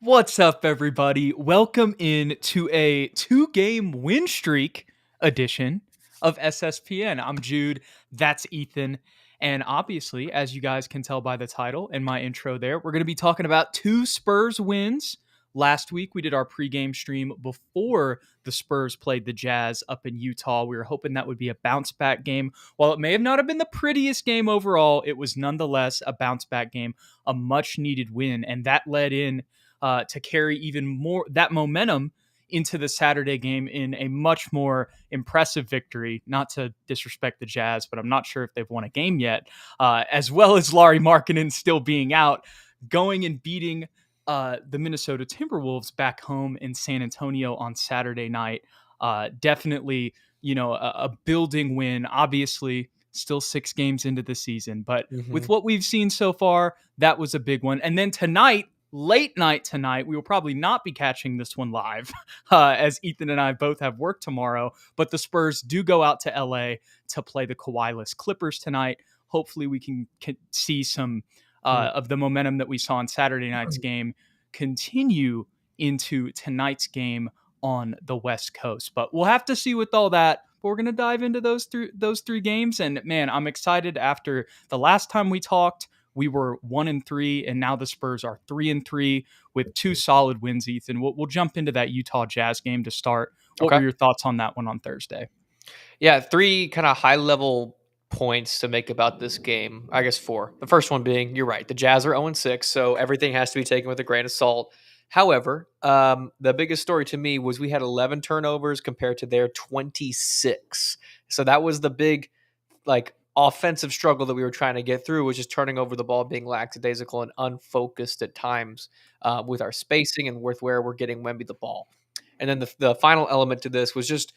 What's up, everybody? Welcome in to a two-game win streak edition of SSPN. I'm Jude. That's Ethan. And obviously, as you guys can tell by the title and my intro there, we're going to be talking about two Spurs wins. Last week, we did our pregame stream before the Spurs played the Jazz up in Utah. We were hoping that would be a bounce back game. While it may have not have been the prettiest game overall, it was nonetheless a bounce back game, a much needed win. And that led in to carry even more that momentum into the Saturday game in a much more impressive victory. Not to disrespect the Jazz, but I'm not sure if they've won a game yet. As well as Lauri Markkanen still being out, going and beating the Minnesota Timberwolves back home in San Antonio on Saturday night. Definitely, a building win. Obviously, still 6 games into the season, but with what we've seen so far, that was a big one. And then tonight, late night tonight, we will probably not be catching this one live as Ethan and I both have work tomorrow, but the Spurs do go out to LA to play the Kawhi-less Clippers tonight. Hopefully we can see some of the momentum that we saw in Saturday night's game continue into tonight's game on the West Coast, but we'll have to see with all that. But we're going to dive into those three games. And man, I'm excited. After the last time we talked, we were 1-3, and now the Spurs are 3-3 with 2 solid wins. Ethan, we'll jump into that Utah Jazz game to start. What were your thoughts on that one on Thursday? Yeah, 3 kind of high level points to make about this game. I guess 4. The first one being, you're right, the Jazz are 0-6, so everything has to be taken with a grain of salt. However, the biggest story to me was we had 11 turnovers compared to their 26. So that was the big, offensive struggle that we were trying to get through, was just turning over the ball, being lackadaisical and unfocused at times with our spacing and with where we're getting Wemby the ball. And then the final element to this was just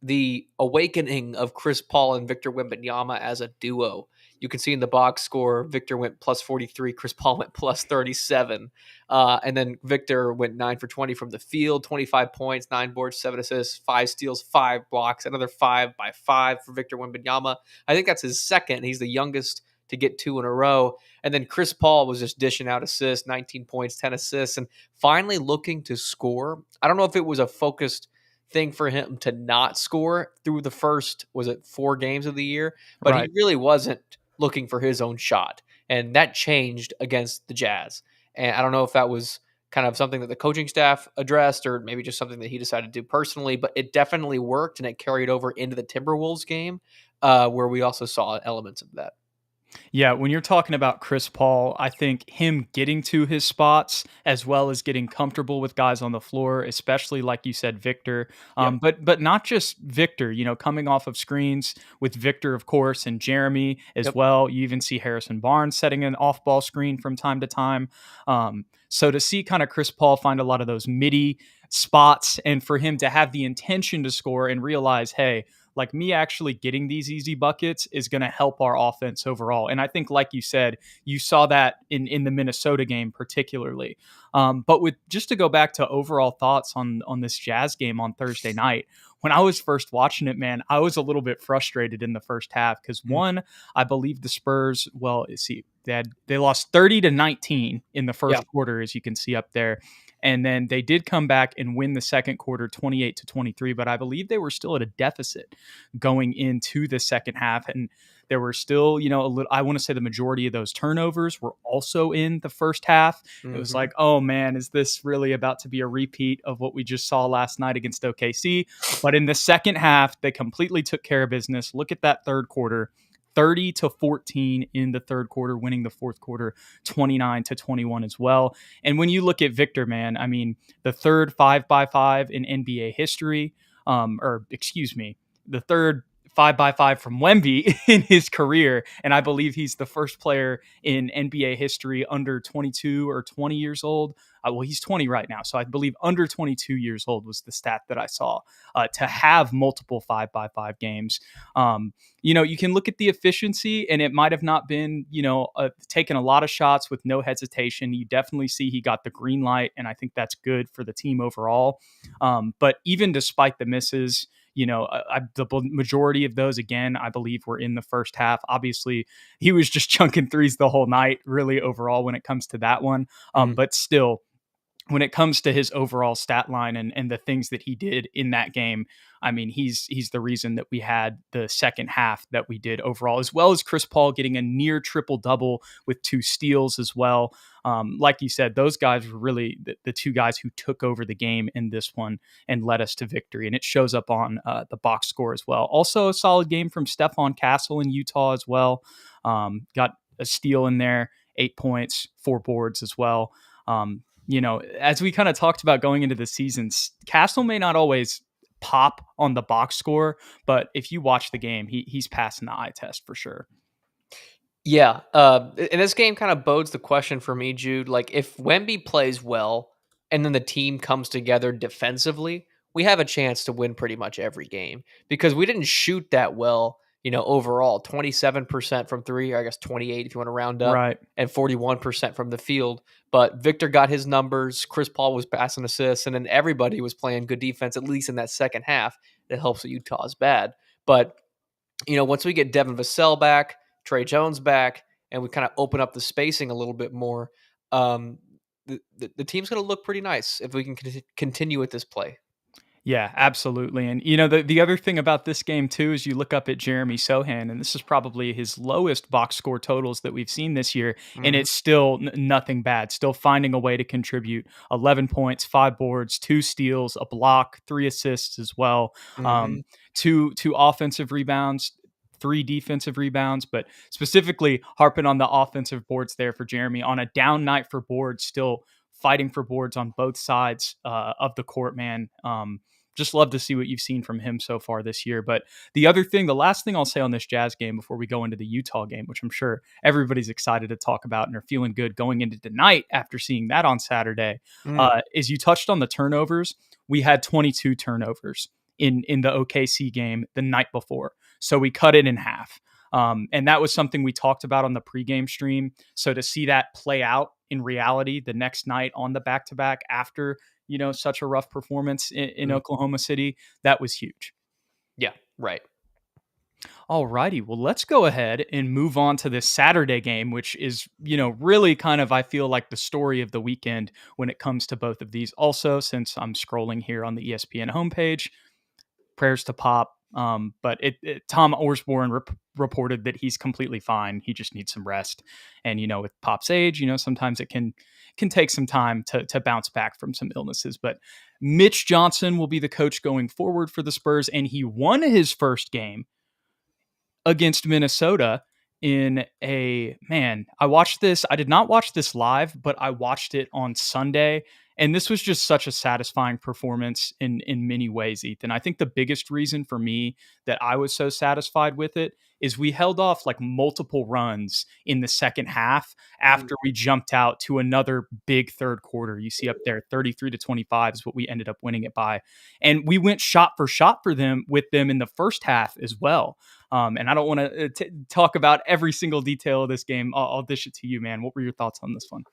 the awakening of Chris Paul and Victor Wembanyama as a duo. You can see in the box score, Victor went plus 43, Chris Paul went plus 37. And then Victor went 9 for 20 from the field, 25 points, 9 boards, 7 assists, 5 steals, 5 blocks, another 5 by 5 for Victor Wembanyama. I think that's his second. He's the youngest to get 2 in a row. And then Chris Paul was just dishing out assists, 19 points, 10 assists, and finally looking to score. I don't know if it was a focused thing for him to not score through the first, was it 4 games of the year? But He really wasn't looking for his own shot. And that changed against the Jazz. And I don't know if that was kind of something that the coaching staff addressed or maybe just something that he decided to do personally, but it definitely worked, and it carried over into the Timberwolves game where we also saw elements of that. Yeah, when you're talking about Chris Paul, I think him getting to his spots as well as getting comfortable with guys on the floor, especially like you said, Victor, but not just Victor. Coming off of screens with Victor, of course, and Jeremy as well. You even see Harrison Barnes setting an off-ball screen from time to time. So to see kind of Chris Paul find a lot of those midi spots, and for him to have the intention to score and realize, hey, like me actually getting these easy buckets is going to help our offense overall. And I think, like you said, you saw that in the Minnesota game particularly. But with just to go back to overall thoughts on this Jazz game on Thursday night, when I was first watching it, man, I was a little bit frustrated in the first half because one, I believe the Spurs, they lost 30-19 in the first quarter, as you can see up there. And then they did come back and win the second quarter 28-23, but I believe they were still at a deficit going into the second half. And there were still, I want to say the majority of those turnovers were also in the first half. It was like, oh man, is this really about to be a repeat of what we just saw last night against OKC? But in the second half, they completely took care of business. Look at that third quarter. 30-14 in the third quarter, winning the fourth quarter 29-21 as well. And when you look at Victor, man, I mean, the third 5x5 in NBA history, the third 5x5 from Wemby in his career. And I believe he's the first player in NBA history under 22 or 20 years old. He's 20 right now. So I believe under 22 years old was the stat that I saw to have multiple 5x5 games. You can look at the efficiency, and it might have not been, taking a lot of shots with no hesitation. You definitely see he got the green light, and I think that's good for the team overall. But even despite the misses, the majority of those, again, I believe were in the first half. Obviously, he was just chunking threes the whole night, really, overall, when it comes to that one. But still, when it comes to his overall stat line and the things that he did in that game, I mean, he's the reason that we had the second half that we did overall, as well as Chris Paul getting a near triple double with 2 steals as well. Like you said, those guys were really the 2 guys who took over the game in this one and led us to victory. And it shows up on the box score as well. Also, a solid game from Stephon Castle in Utah as well. Got a steal in there, 8 points, 4 boards as well. As we kind of talked about going into the seasons, Castle may not always pop on the box score, but if you watch the game, he's passing the eye test for sure. Yeah, and this game kind of bodes the question for me, Jude. Like, if Wemby plays well and then the team comes together defensively, we have a chance to win pretty much every game because we didn't shoot that well, overall. 27% from three, or I guess 28 if you want to round up, Right. and 41% from the field. But Victor got his numbers, Chris Paul was passing assists, and then everybody was playing good defense, at least in that second half. That helps that Utah is bad. But once we get Devin Vassell back, Trey Jones back, and we kind of open up the spacing a little bit more, the team's going to look pretty nice if we can continue with this play. Yeah, absolutely. And the other thing about this game too is you look up at Jeremy Sohan, and this is probably his lowest box score totals that we've seen this year, and Mhm. it's still nothing bad. Still finding a way to contribute. 11 points, 5 boards, 2 steals, a block, 3 assists as well. Mhm. Two offensive rebounds. 3 defensive rebounds, but specifically harping on the offensive boards there for Jeremy on a down night for boards, still fighting for boards on both sides of the court, man. Just love to see what you've seen from him so far this year. But the last thing I'll say on this Jazz game before we go into the Utah game, which I'm sure everybody's excited to talk about and are feeling good going into tonight after seeing that on Saturday, Mm. is you touched on the turnovers. We had 22 turnovers in the OKC game the night before. So we cut it in half. And that was something we talked about on the pregame stream. So to see that play out in reality the next night on the back-to-back after such a rough performance in Mm. Oklahoma City, that was huge. Yeah, right. All righty. Well, let's go ahead and move on to this Saturday game, which is, really kind of, I feel like the story of the weekend when it comes to both of these. Also, since I'm scrolling here on the ESPN homepage, prayers to Pop. But Tom Osborne reported that he's completely fine. He just needs some rest. And with Pop's age, sometimes it can take some time to bounce back from some illnesses. But Mitch Johnson will be the coach going forward for the Spurs, and he won his first game against Minnesota I watched this. I did not watch this live, but I watched it on Sunday. And this was just such a satisfying performance in many ways, Ethan. I think the biggest reason for me that I was so satisfied with it is we held off like multiple runs in the second half Mm. after we jumped out to another big third quarter. You see up there 33-25 is what we ended up winning it by. And we went shot for shot for them with them in the first half as well. And I don't want to talk about every single detail of this game. I'll dish it to you, man. What were your thoughts on this one?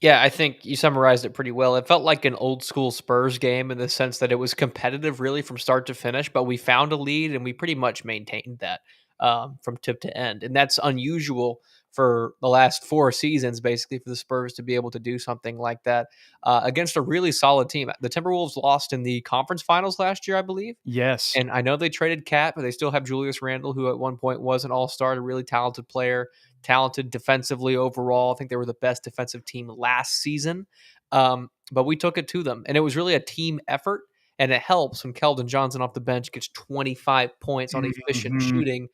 Yeah, I think you summarized it pretty well. It felt like an old school Spurs game in the sense that it was competitive really from start to finish, but we found a lead and we pretty much maintained that from tip to end. And that's unusual for the last 4 seasons, basically, for the Spurs to be able to do something like that against a really solid team. The Timberwolves lost in the conference finals last year, I believe. Yes. And I know they traded Cat, but they still have Julius Randle, who at one point was an all-star, a really talented player, talented defensively overall. I think they were the best defensive team last season. But we took it to them, and it was really a team effort. And it helps when Keldon Johnson off the bench gets 25 points on efficient Mhm. shooting.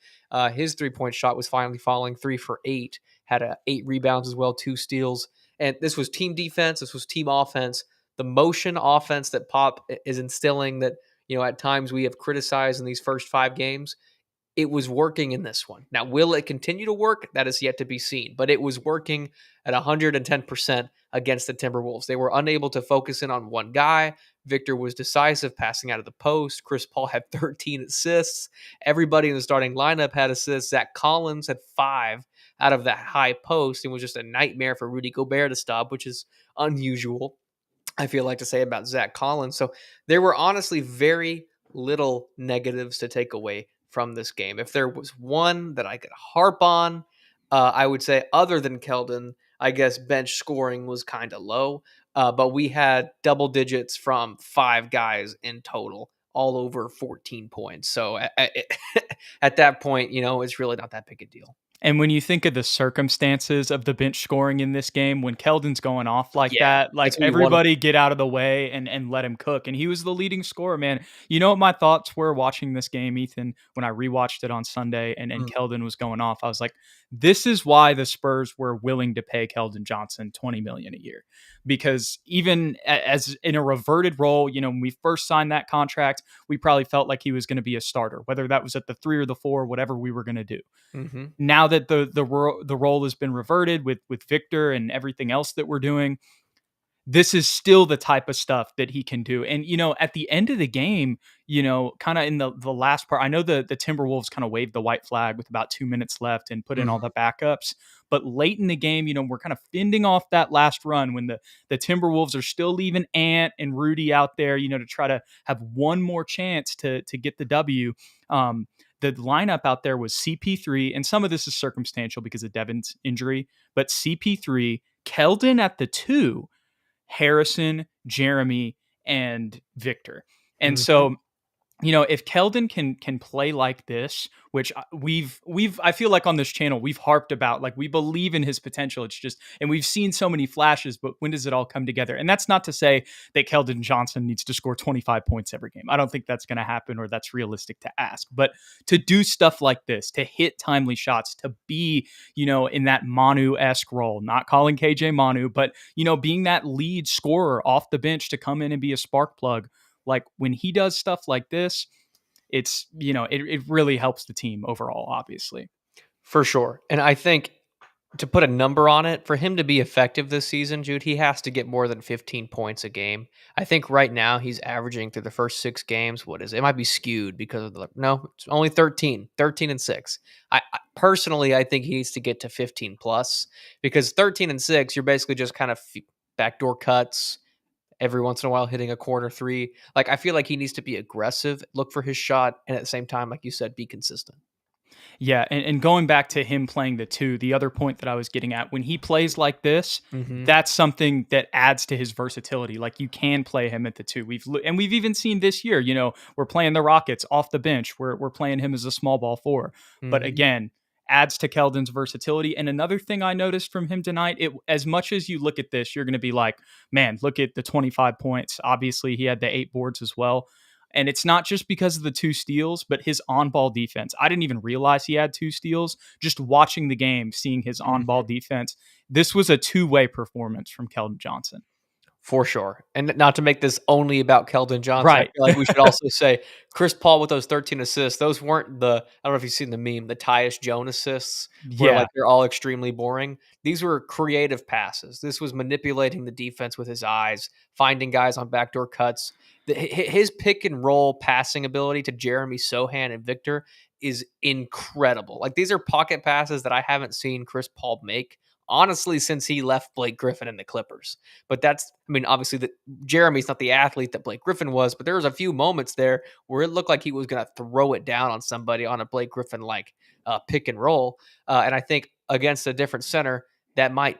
His 3-point shot was finally falling 3 for 8, had 8 rebounds as well, 2 steals. And this was team defense. This was team offense. The motion offense that Pop is instilling that at times we have criticized in these first 5 games, it was working in this one. Now, will it continue to work? That is yet to be seen, but it was working at 110% against the Timberwolves. They were unable to focus in on one guy. Victor was decisive, passing out of the post. Chris Paul had 13 assists. Everybody in the starting lineup had assists. Zach Collins had 5 out of that high post and was just a nightmare for Rudy Gobert to stop, which is unusual, I feel like, to say about Zach Collins. So there were honestly very little negatives to take away from this game. If there was one that I could harp on, I would say, other than Keldon, I guess bench scoring was kind of low. but we had double digits from 5 guys in total, all over 14 points. So at that point, it's really not that big a deal. And when you think of the circumstances of the bench scoring in this game, when Keldon's going off like Yeah, that, like that's what we wanted. everybody get out of the way and let him cook. And he was the leading scorer, man. You know what my thoughts were watching this game, Ethan, when I rewatched it on Sunday and Keldon was going off. I was like, this is why the Spurs were willing to pay Keldon Johnson $20 million a year. Because even as in a reverted role, when we first signed that contract, we probably felt like he was going to be a starter, whether that was at the 3 or the 4, whatever we were going to do. Mm-hmm. Now that the role has been reverted with Victor and everything else that we're doing, this is still the type of stuff that he can do. And at the end of the game, kind of in the last part, I know the Timberwolves kind of waved the white flag with about 2 minutes left and put in all the backups. But late in the game, we're kind of fending off that last run when the Timberwolves are still leaving Ant and Rudy out there, to try to have one more chance to get the W. The lineup out there was CP3, and some of this is circumstantial because of Devin's injury, but CP3, Keldon at the 2, Harrison, Jeremy, and Victor. And Mm-hmm. so, if Keldon can play like this, which we've I feel like on this channel we've harped about, like we believe in his potential. It's just, and we've seen so many flashes, but when does it all come together? And that's not to say that Keldon Johnson needs to score 25 points every game. I don't think that's going to happen, or that's realistic to ask. But to do stuff like this, to hit timely shots, to be, in that Manu-esque role, not calling KJ Manu, but being that lead scorer off the bench to come in and be a spark plug. Like when he does stuff like this, it's, it really helps the team overall, obviously. For sure. And I think, to put a number on it, for him to be effective this season, Jude, he has to get more than 15 points a game. I think right now he's averaging through the first 6 games. What is it? It might be skewed because of no, it's only 13 and 6. Personally, I think he needs to get to 15 plus, because 13 and 6, you're basically just kind of backdoor cuts, every once in a while hitting a corner 3. Like, I feel like he needs to be aggressive, look for his shot, and at the same time, like you said, be consistent. Yeah, and going back to him playing the 2, the other point that I was getting at, when he plays like this, Mm-hmm. that's something that adds to his versatility. Like you can play him at the 2. We've even seen this year, we're playing the Rockets off the bench. We're playing him as a small ball 4. But Mm-hmm. again, adds to Keldon's versatility. And another thing I noticed from him tonight, as much as you look at this, you're going to be like, man, look at the 25 points. Obviously, he had the 8 boards as well. And it's not just because of the 2 steals, but his on-ball defense. I didn't even realize he had 2 steals. Just watching the game, seeing his on-ball defense, this was a two-way performance from Keldon Johnson. For sure. And not to make this only about Keldon Johnson, I Right. feel like we should also say Chris Paul with those 13 assists. Those weren't I don't know if you've seen the meme, the Tyus Jones assists, where Yeah. like they're all extremely boring. These were creative passes. This was manipulating the defense with his eyes, finding guys on backdoor cuts. His pick and roll passing ability to Jeremy Sohan and Victor is incredible. Like, these are pocket passes that I haven't seen Chris Paul make, honestly, since he left Blake Griffin and the Clippers. But obviously that Jeremy's not the athlete that Blake Griffin was, but there was a few moments there where it looked like he was going to throw it down on somebody on a Blake Griffin like pick and roll. And I think against a different center, that might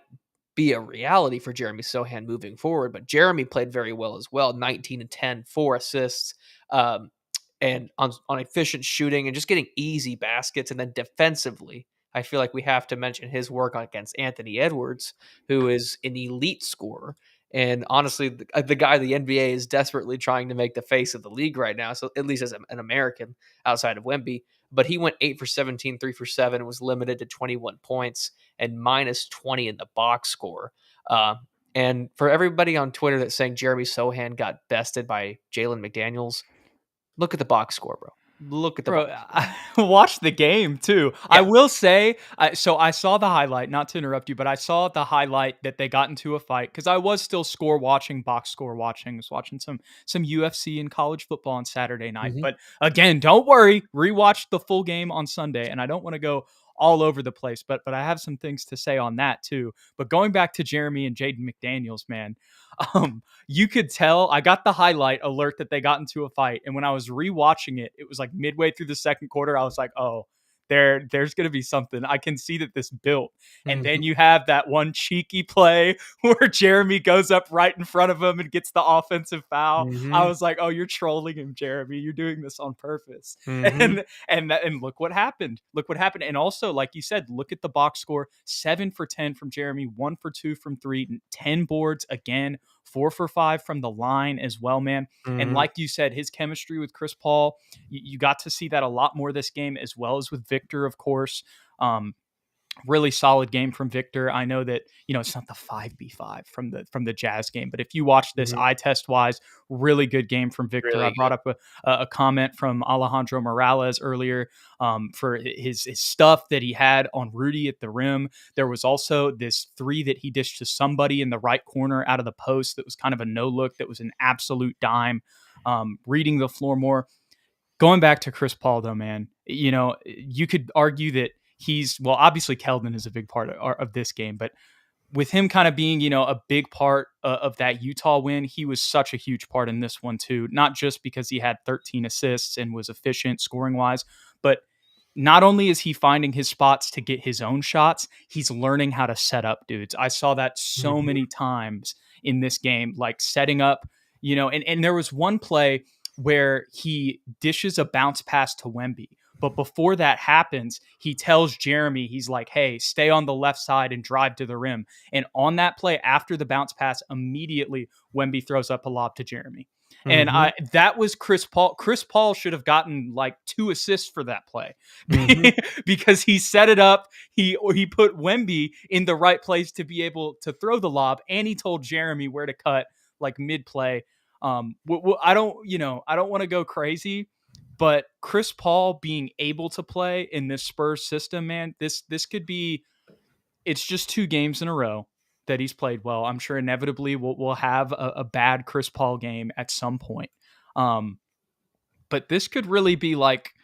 be a reality for Jeremy Sohan moving forward. But Jeremy played very well as well, 19 and 10, 4 assists. And on efficient shooting and just getting easy baskets. And then defensively, I feel like we have to mention his work against Anthony Edwards, who is an elite scorer. And honestly, the guy the NBA is desperately trying to make the face of the league right now. So at least as an American outside of Wemby. But he went 8 for 17, 3 for 7, and was limited to 21 points and minus 20 in the box score. And for everybody on Twitter that's saying Jeremy Sohan got bested by Jalen McDaniels, look at the box score, bro. Look at the Bro, box. I watched the game too. I Yeah. will say, so I saw the highlight, not to interrupt you, but I saw the highlight that they got into a fight because I was still box score watching. I was watching some UFC and college football on Saturday night. Mhm. But again, don't worry, rewatched the full game on Sunday, and I don't want to go all over the place, but I have some things to say on that too. But going back to Jeremy and Jaden McDaniels, man, you could tell I got the highlight alert that they got into a fight. And when I was rewatching it, it was like midway through the second quarter. I was like, oh, there's going to be something. I can see that this built. And then Mhm. you have that one cheeky play where Jeremy goes up right in front of him and gets the offensive foul. I Mhm. was like, "Oh, you're trolling him, Jeremy. You're doing this on purpose." Mhm. And look what happened. Look what happened. And also, like you said, look at the box score: 7 for 10 from Jeremy, 1 for 2 from three, 10 boards again, 4 for 5 from the line as well, man. And Mhm. like you said, his chemistry with Chris Paul, you got to see that a lot more this game, as well as with Victor, of course. Um, Really solid game from Victor. I know that, it's not the 5v5 from the Jazz game, but if you watch this Mhm. eye test wise, really good game from Victor. I Really brought good. up a comment from Alejandro Morales earlier, for his stuff that he had on Rudy at the rim. There was also this three that he dished to somebody in the right corner out of the post that was kind of a no look, that was an absolute dime. Reading the floor more. Going back to Chris Paul, though, man, you could argue that well, obviously Keldon is a big part of this game, but with him kind of being, a big part of that Utah win, he was such a huge part in this one too. Not just because he had 13 assists and was efficient scoring wise, but not only is he finding his spots to get his own shots, he's learning how to set up dudes. I saw that so Mhm. many times in this game, like setting up, and there was one play where he dishes a bounce pass to Wemby. But before that happens, he tells Jeremy, he's like, hey, stay on the left side and drive to the rim. And on that play, after the bounce pass, immediately Wemby throws up a lob to Jeremy. And Mhm. that was Chris Paul. Chris Paul should have gotten like 2 assists for that play Mhm. because he set it up. He put Wemby in the right place to be able to throw the lob, and he told Jeremy where to cut like mid play. I don't want to go crazy, but Chris Paul being able to play in this Spurs system, man, this could be. It's just 2 games in a row that he's played well. I'm sure inevitably we'll have a bad Chris Paul game at some point. Um, but this could really be like,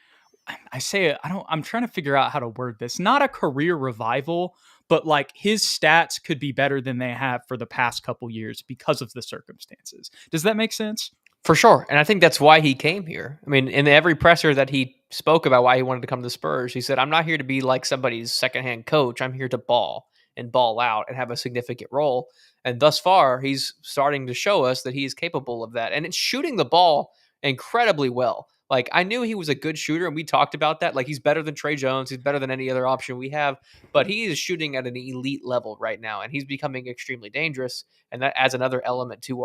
I say it, I'm trying to figure out how to word this. Not a career revival, but like his stats could be better than they have for the past couple years because of the circumstances. Does that make sense? For sure, and I think that's why he came here. I mean, in every presser that he spoke about why he wanted to come to the Spurs, he said, "I'm not here to be like somebody's secondhand coach. I'm here to ball and ball out and have a significant role." And thus far, he's starting to show us that he is capable of that, and it's shooting the ball incredibly well. Like I knew he was a good shooter, and we talked about that. Like he's better than Trey Jones, he's better than any other option we have, but he is shooting at an elite level right now, and he's becoming extremely dangerous. And that adds another element to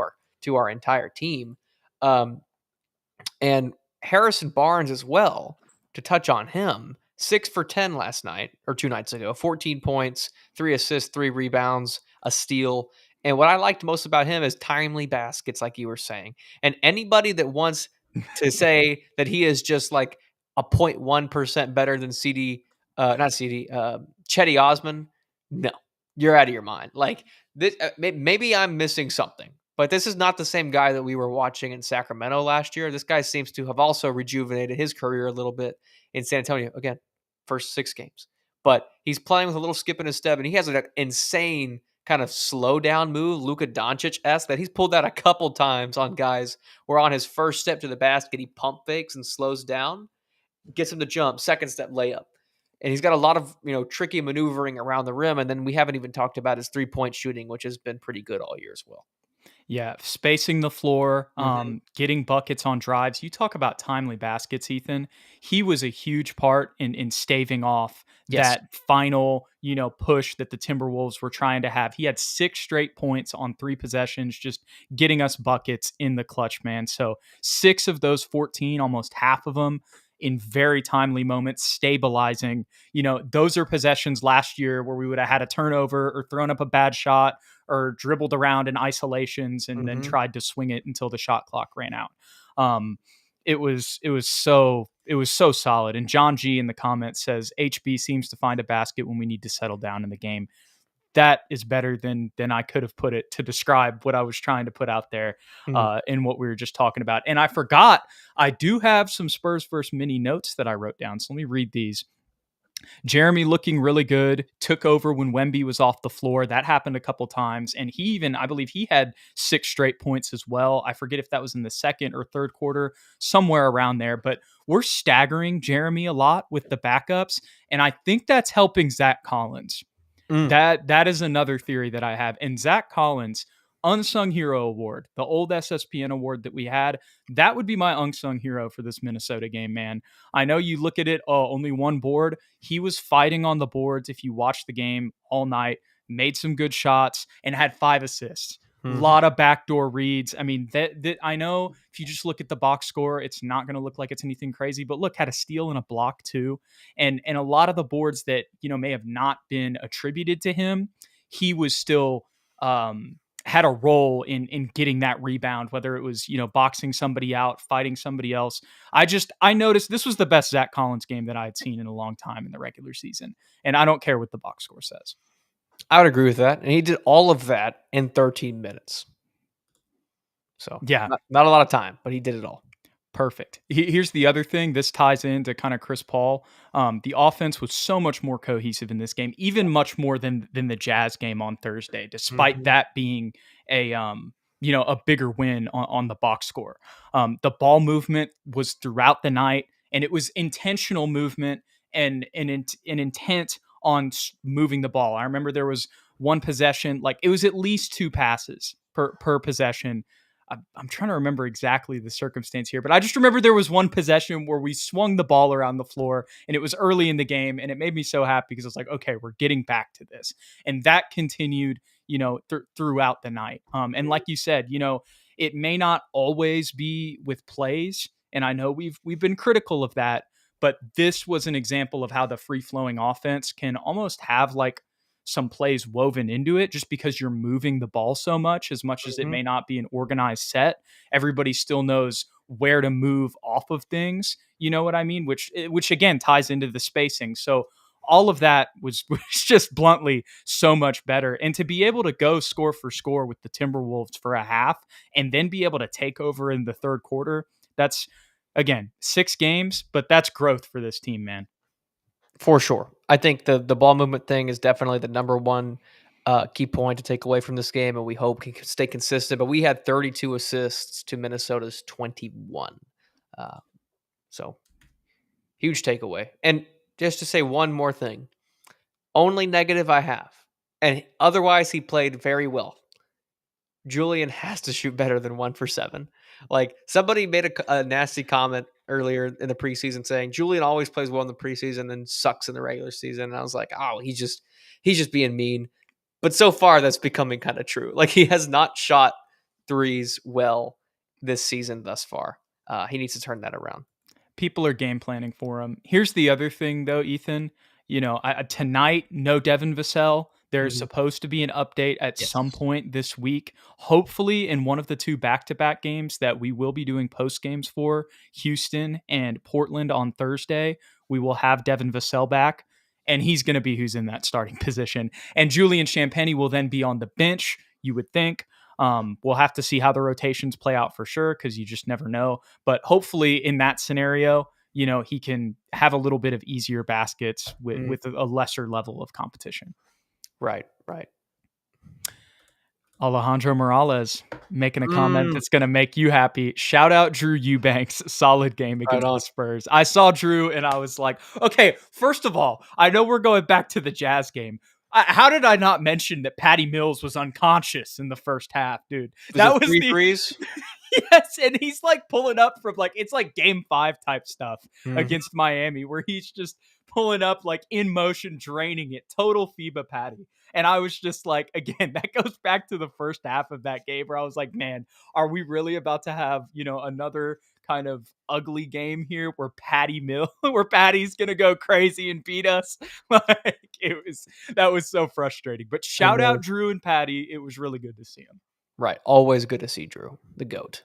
our entire team. Um, and Harrison Barnes as well, to touch on him, 6 for 10 last night or 2 nights ago, 14 points, 3 assists, 3 rebounds, a steal. And what I liked most about him is timely baskets, like you were saying. And anybody that wants to say that he is just like a 0.1% better than not CD, Chetty Osman, no, you're out of your mind. Like this, maybe I'm missing something, but this is not the same guy that we were watching in Sacramento last year. This guy seems to have also rejuvenated his career a little bit in San Antonio. Again, first 6 games. But he's playing with a little skip in his step, and he has an insane kind of slow down move, Luka Doncic esque, that he's pulled that a couple times on guys where on his first step to the basket, he pump fakes and slows down, gets him to jump, second step layup. And he's got a lot of tricky maneuvering around the rim. And then we haven't even talked about his 3 point shooting, which has been pretty good all year as well. Yeah, spacing the floor, Mhm. getting buckets on drives. You talk about timely baskets, Ethan. He was a huge part in staving off Yes. that final, push that the Timberwolves were trying to have. He had 6 straight points on 3 possessions, just getting us buckets in the clutch, man. So 6 of those 14, almost half of them in very timely moments, stabilizing. Those are possessions last year where we would have had a turnover or thrown up a bad shot or dribbled around in isolations and then Mhm. tried to swing it until the shot clock ran out. Um, it was so solid. And John G in the comments says HB seems to find a basket when we need to settle down in the game. That is better than I could have put it to describe what I was trying to put out there Mhm. in what we were just talking about. And I forgot I do have some Spurs versus mini notes that I wrote down. So let me read these. Jeremy looking really good, took over when Wemby was off the floor. That happened a couple times. And he even, I believe he had 6 straight points as well. I forget if that was in the second or third quarter, somewhere around there. But we're staggering Jeremy a lot with the backups. And I think that's helping Zach Collins. Mm. That is another theory that I have. And Zach Collins, unsung hero award, the old SSPN award that we had, that would be my unsung hero for this Minnesota game, man. I know you look at it, only one board. He was fighting on the boards. If you watch the game all night, made some good shots and had 5 assists. A Mhm. lot of backdoor reads. I mean, that I know if you just look at the box score, it's not going to look like it's anything crazy. But look, had a steal and a block too, and a lot of the boards that may have not been attributed to him, he was still had a role in getting that rebound, whether it was boxing somebody out, fighting somebody else. I noticed this was the best Zach Collins game that I had seen in a long time in the regular season, and I don't care what the box score says. I would agree with that. And he did all of that in 13 minutes. So Yeah, not a lot of time, but he did it all. perfect. Here's the other thing. This ties into kind of Chris Paul. The offense was so much more cohesive in this game, even much more than the Jazz game on Thursday, despite Mhm. that being a bigger win on the box score. The ball movement was throughout the night, and it was intentional movement and an intent on moving the ball. I remember there was one possession, like it was at least 2 passes per possession. I'm trying to remember exactly the circumstance here, but I just remember there was one possession where we swung the ball around the floor and it was early in the game, and it made me so happy because I was like, okay, we're getting back to this. And that continued, throughout the night. And like you said, it may not always be with plays. And I know we've been critical of that, but this was an example of how the free flowing offense can almost have like some plays woven into it just because you're moving the ball so much as it Mhm. may not be an organized set. Everybody still knows where to move off of things. You know what I mean? Which again ties into the spacing. So all of that was just bluntly so much better. And to be able to go score for score with the Timberwolves for a half and then be able to take over in the third quarter, that's again 6 games, but that's growth for this team, man. For sure. I think the ball movement thing is definitely the number one key point to take away from this game, and we hope can stay consistent. But we had 32 assists to Minnesota's 21. Uh, so huge takeaway. And just to say one more thing, only negative I have, and otherwise he played very well. Julian has to shoot better than 1 for 7. Like somebody made a nasty comment earlier in the preseason saying Julian always plays well in the preseason and sucks in the regular season. And I was like, oh, he's just being mean. But so far that's becoming kind of true. Like he has not shot threes well this season thus far. He needs to turn that around. People are game planning for him. Here's the other thing, though, Ethan. Tonight, no Devin Vassell. There's Mhm. supposed to be an update at some Yes. point this week, hopefully in one of the 2 back-to-back games that we will be doing post games for, Houston and Portland on Thursday. We will have Devin Vassell back, and he's going to be who's in that starting position. And Julian Champagnie will then be on the bench, you would think. We'll have to see how the rotations play out for sure because you just never know. But hopefully, in that scenario, he can have a little bit of easier baskets with, Mm, with a lesser level of competition. right, right. Alejandro Morales making a comment Mm, that's going to make you happy. Shout out Drew Eubanks. Solid game right against the on. Spurs. I saw Drew and I was like, okay, first of all, I know we're going back to the Jazz game. How did I not mention that Patty Mills was unconscious in the first half, dude? Was it That was three the threes? yes, and he's like pulling up from like it's like game 5 type stuff Mhm. against Miami where he's just pulling up like in motion, draining it. Total FIBA Patty. And I was just like, again, that goes back to the first half of that game where I was like, man, are we really about to have, another kind of ugly game here where where Patty's gonna go crazy and beat us? Like that was so frustrating. But I shout know. out Drew and Patty. It was really good to see him. Right. Always good to see Drew, the GOAT.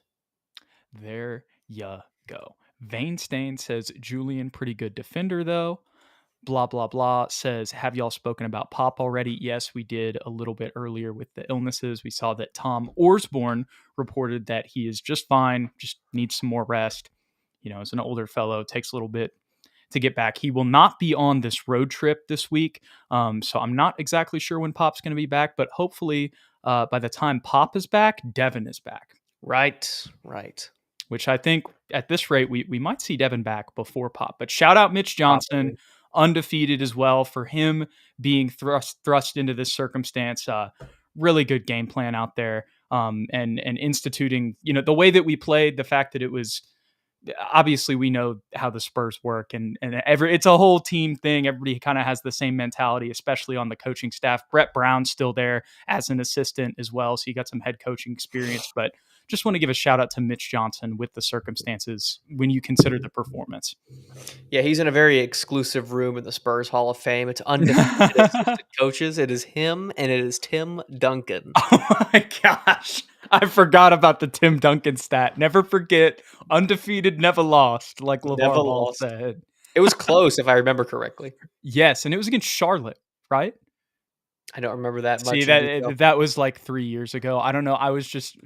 There ya go. Vane Stain says Julian, pretty good defender though. Blah blah blah says, have y'all spoken about Pop already? Yes, we did a little bit earlier with the illnesses. We saw that Tom Orsborn reported that he is just fine, just needs some more rest. As an older fellow, takes a little bit to get back. He will not be on this road trip this week. So I'm not exactly sure when Pop's going to be back, but hopefully by the time Pop is back, Devin is back. Right, right. Which I think at this rate, we might see Devin back before Pop. But shout out Mitch Johnson, Probably. undefeated as well, for him being thrust into this circumstance. Really good game plan out there, and instituting, the way that we played, the fact that it was, obviously we know how the Spurs work, and it's a whole team thing. Everybody kind of has the same mentality, especially on the coaching staff. Brett Brown's still there as an assistant as well, so you got some head coaching experience. But just want to give a shout out to Mitch Johnson with the circumstances when you consider the performance. Yeah, he's in a very exclusive room in the Spurs Hall of Fame. It's undefeated assistant coaches. It is him and it is Tim Duncan. Oh my gosh. I forgot about the Tim Duncan stat. Never forget, undefeated, never lost, like Never LeVar Ball lost. said. It was close, if I remember correctly. Yes, and it was against Charlotte, right? I don't remember that See, much in detail. that was like 3 years ago. I don't know. I was just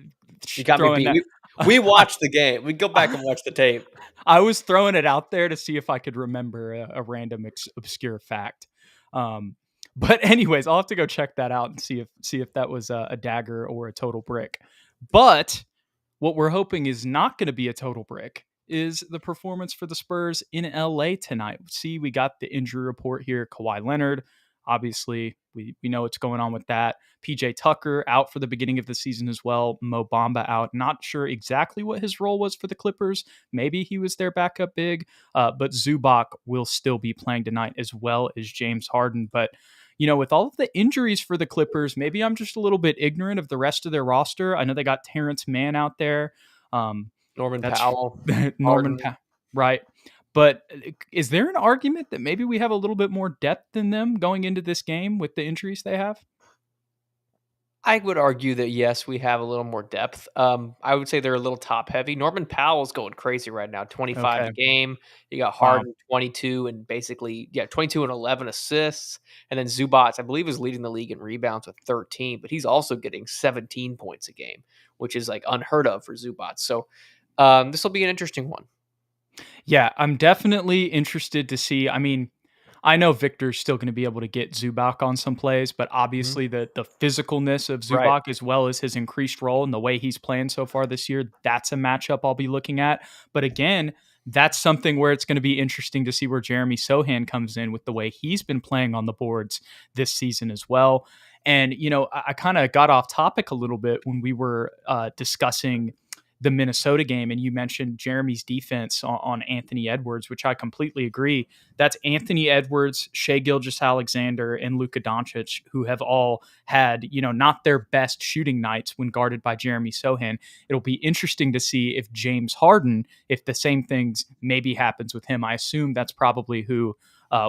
You got me throwing beat. that. We watched the game. We go back and watch the tape. I was throwing it out there to see if I could remember a random obscure fact. But anyways, I'll have to go check that out and see if that was a dagger or a total brick. But what we're hoping is not going to be a total brick is the performance for the Spurs in LA tonight. See, we got the injury report here. Kawhi Leonard, obviously, we know what's going on with that. PJ Tucker out for the beginning of the season as well. Mo Bamba out. Not sure exactly what his role was for the Clippers. Maybe he was their backup big, but Zubac will still be playing tonight, as well as James Harden. But with all of the injuries for the Clippers, maybe I'm just a little bit ignorant of the rest of their roster. I know they got Terrence Mann out there. Norman That's Powell. Norman Powell, right? But is there an argument that maybe we have a little bit more depth than them going into this game with the injuries they have? I would argue that, yes, we have a little more depth. I would say they're a little top heavy. Norman Powell's going crazy right now, 25 Okay. a game. You got Wow. Harden 22 and 22 and 11 assists. And then Zubac, I believe, is leading the league in rebounds with 13, but he's also getting 17 points a game, which is like unheard of for Zubac. So this will be an interesting one. Yeah, I'm definitely interested to see. I mean, I know Victor's still going to be able to get Zubac on some plays, but Mhm. obviously the physicalness of Right. Zubac, as well as his increased role and the way he's playing so far this year, that's a matchup I'll be looking at. But again, that's something where it's going to be interesting to see where Jeremy Sohan comes in with the way he's been playing on the boards this season as well. And, I kind of got off topic a little bit when we were discussing the Minnesota game, and you mentioned Jeremy's defense on Anthony Edwards, which I completely agree. That's Anthony Edwards, Shai Gilgeous-Alexander, and Luka Doncic, who have all had, not their best shooting nights when guarded by Jeremy Sohan. It'll be interesting to see if James Harden, if the same things maybe happens with him. I assume that's probably who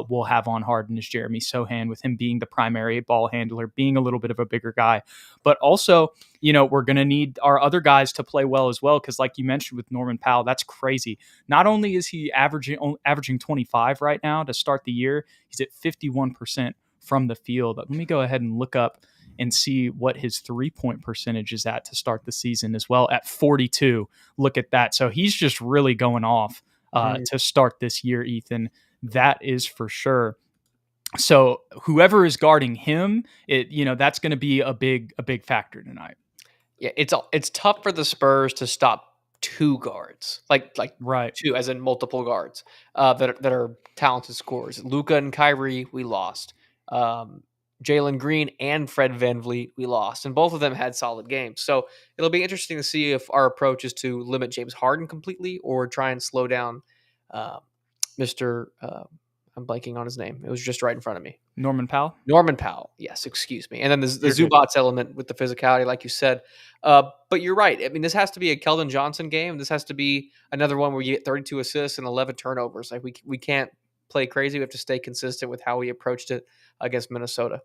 we'll have on Harden is Jeremy Sohan, with him being the primary ball handler, being a little bit of a bigger guy. But also, we're going to need our other guys to play well as well, because like you mentioned with Norman Powell, that's crazy. Not only is he averaging 25 right now to start the year, he's at 51% from the field. Let me go ahead and look up and see what his 3-point percentage is at to start the season as well, at 42. Look at that. So he's just really going off to start this year, Ethan. That is for sure. So whoever is guarding him, that's going to be a big factor tonight. Yeah, it's tough for the Spurs to stop two guards, like Right. two, as in multiple guards that are talented scorers. Luka and Kyrie, we lost. Jalen Green and Fred VanVleet, we lost, and both of them had solid games. So it'll be interesting to see if our approach is to limit James Harden completely or try and slow down Mr. I'm blanking on his name. It was just right in front of me. Norman Powell. Norman Powell. Yes, excuse me. And then the You're good. Zubac element with the physicality, like you said. But you're right. I mean, this has to be a Keldon Johnson game. This has to be another one where you get 32 assists and 11 turnovers. Like we can't play crazy. We have to stay consistent with how we approached it against Minnesota.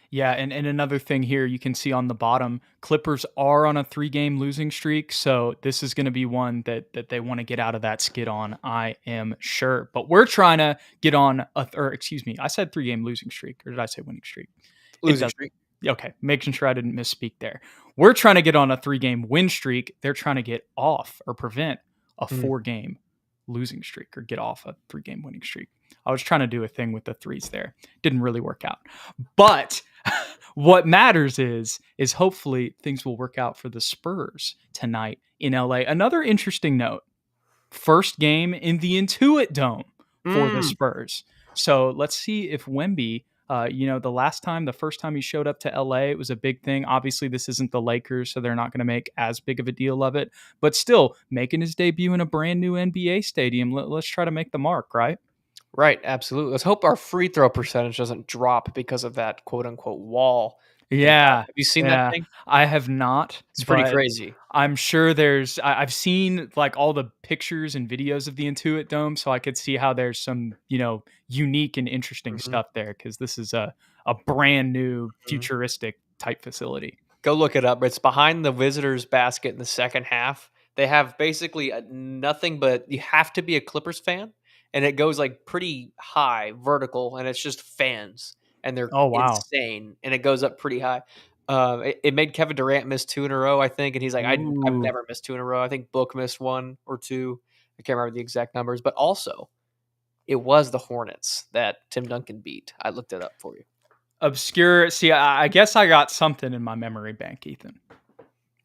Yeah, and another thing here you can see on the bottom, Clippers are on a 3-game losing streak, so this is going to be one that they want to get out of that skid on, I am sure. But we're trying to get on I said 3-game losing streak, or did I say winning streak? Losing streak. Okay, making sure I didn't misspeak there. We're trying to get on a 3-game win streak. They're trying to get off or prevent a 4-game losing streak or get off a 3-game winning streak. I was trying to do a thing with the threes there. Didn't really work out. But what matters is hopefully things will work out for the Spurs tonight in LA. Another interesting note. First game in the Intuit Dome for the Spurs. So let's see if Wemby, the first time he showed up to LA, it was a big thing. Obviously, this isn't the Lakers, so they're not going to make as big of a deal of it. But still, making his debut in a brand new NBA stadium, let's try to make the mark, right? Right, absolutely. Let's hope our free throw percentage doesn't drop because of that quote unquote wall they have. Yeah, Have you seen that yeah. thing? I have not, It's pretty but crazy. I'm sure I've seen like all the pictures and videos of the Intuit Dome, so I could see how there's some, unique and interesting Mhm, stuff there because this is a brand new mhm. futuristic type facility. Go look it up. It's behind the visitors' basket in the second half. They have basically nothing but you have to be a Clippers fan, and it goes like pretty high, vertical, and it's just fans, and they're Oh, wow. insane, and it goes up pretty high. It made Kevin Durant miss 2 in a row, I think, and he's like, I've Ooh. never missed 2 in a row. I think Book missed 1 or 2. I can't remember the exact numbers, but also it was the Hornets that Tim Duncan beat. I looked it up for you. Obscure. See, I guess I got something in my memory bank, Ethan.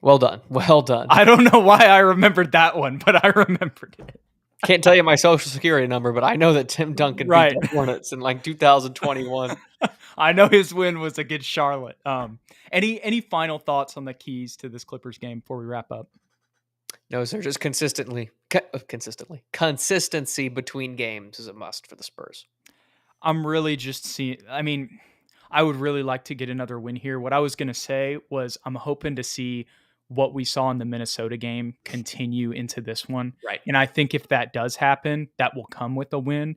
Well done. Well done. I don't know why I remembered that one, but I remembered it. Can't tell you my social security number, but I know that Tim Duncan beat Right. the Hornets in like 2021. I know his win was against Charlotte. Any final thoughts on the keys to this Clippers game before we wrap up? No, sir. Just consistency between games is a must for the Spurs. I'm really just seeing. I mean, I would really like to get another win here. What I was going to say was I'm hoping to see what we saw in the Minnesota game continue into this one. Right. And I think if that does happen, that will come with a win.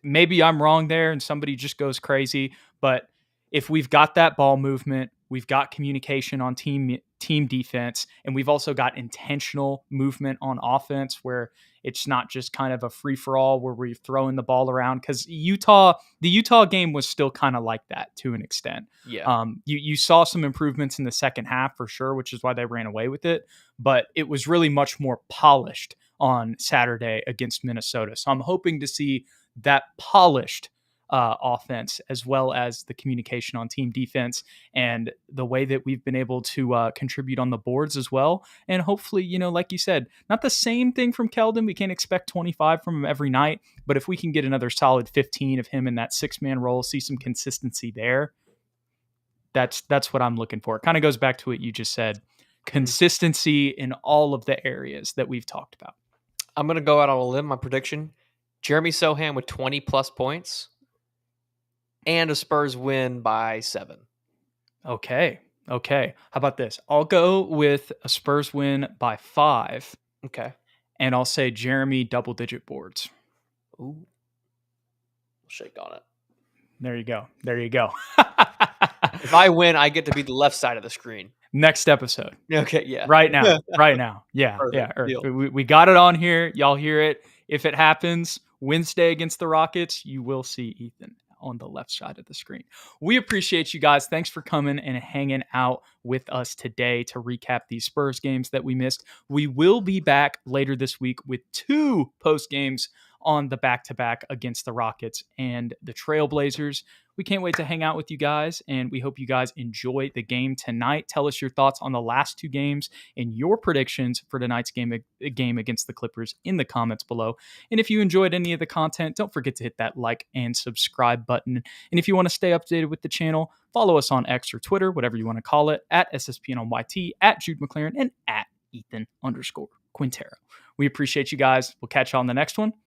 Maybe I'm wrong there and somebody just goes crazy, but if we've got that ball movement, we've got communication on team defense, and we've also got intentional movement on offense where it's not just kind of a free for all where we're throwing the ball around. Because the Utah game was still kind of like that to an extent. Yeah. You saw some improvements in the second half for sure, which is why they ran away with it. But it was really much more polished on Saturday against Minnesota. So I'm hoping to see that polished offense, as well as the communication on team defense and the way that we've been able to contribute on the boards as well. And hopefully, like you said, not the same thing from Keldon. We can't expect 25 from him every night, but if we can get another solid 15 of him in that 6-man role, see some consistency there, that's what I'm looking for. It kind of goes back to what you just said. Consistency in all of the areas that we've talked about. I'm going to go out on a limb. My prediction, Jeremy Sohan with 20 plus points and a Spurs win by 7. Okay. How about this? I'll go with a Spurs win by 5. Okay. And I'll say Jeremy double-digit boards. Ooh. We'll shake on it. There you go. If I win, I get to be the left side of the screen. Next episode. Okay, yeah. Right now. Yeah. Perfect. Yeah. We got it on here. Y'all hear it. If it happens Wednesday against the Rockets, you will see Ethan on the left side of the screen. We appreciate you guys. Thanks for coming and hanging out with us today to recap these Spurs games that we missed. We will be back later this week with 2 post games on the back-to-back against the Rockets and the Trailblazers. We can't wait to hang out with you guys, and we hope you guys enjoy the game tonight. Tell us your thoughts on the last 2 games and your predictions for tonight's game against the Clippers in the comments below. And if you enjoyed any of the content, don't forget to hit that like and subscribe button. And if you want to stay updated with the channel, follow us on X or Twitter, whatever you want to call it, at SSPN on YT, at Jude McLaren, and at Ethan_Quintero. We appreciate you guys. We'll catch you on the next one.